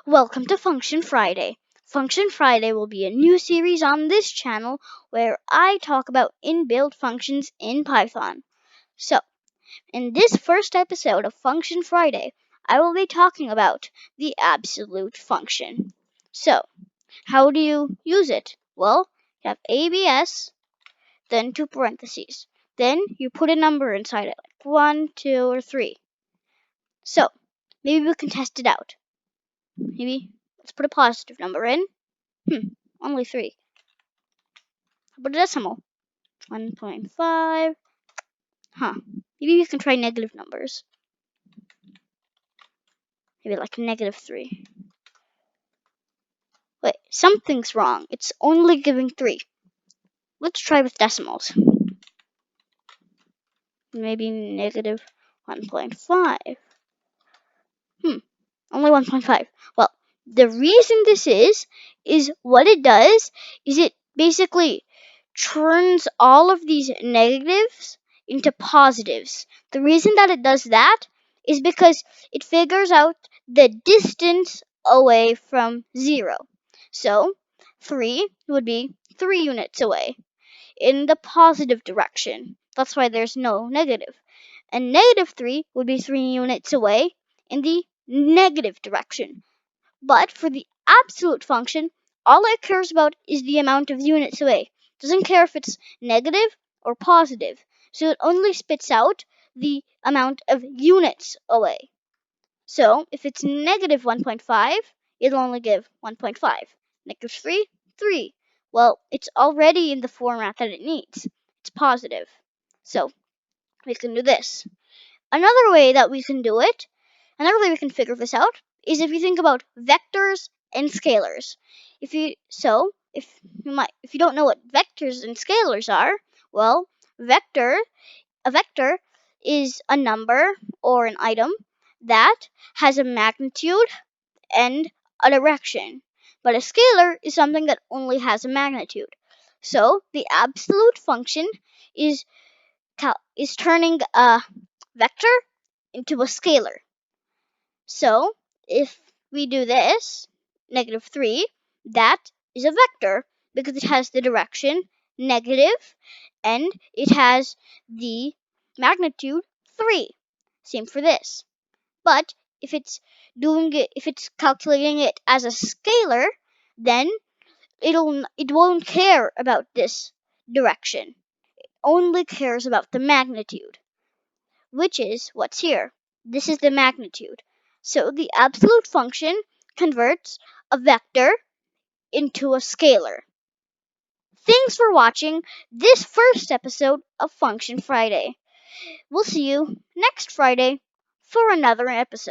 Welcome to Function Friday. Function Friday will be a new series on this channel where I talk about inbuilt functions in Python. So, in this first episode of Function Friday, I will be talking about the absolute function. So, how do you use it? Well, you have ABS, then two parentheses. Then you put a number inside it, like 1, 2, or 3. So, maybe we can test it out. Maybe let's put a positive number in. Only 3. But a decimal. 1.5. Maybe we can try negative numbers. Maybe like -3. Wait, something's wrong. It's only giving 3. Let's try with decimals. Maybe -1.5. Only 1.5. Well, the reason this is what it does is it basically turns all of these negatives into positives. The reason that it does that is because it figures out the distance away from 0. So 3 would be 3 units away in the positive direction. That's why there's no negative. And -3 would be 3 units away in the negative direction. But for the absolute function, all it cares about is the amount of units away. It doesn't care if it's negative or positive. So it only spits out the amount of units away. So if it's -1.5, it'll only give 1.5. -3, 3. Well, it's already in the format that it needs. It's positive. So we can do this. Another way that we can do it, another way we can figure this out, is if you think about vectors and scalars. If you don't know what vectors and scalars are, well, a vector is a number or an item that has a magnitude and a direction. But a scalar is something that only has a magnitude. So the absolute function is turning a vector into a scalar. So if we do this, -3, that is a vector because it has the direction negative and it has the magnitude 3. Same for this. But if it's calculating it as a scalar, then it won't care about this direction. It only cares about the magnitude, which is what's here. This is the magnitude. So the absolute function converts a vector into a scalar. Thanks for watching this first episode of Function Friday. We'll see you next Friday for another episode.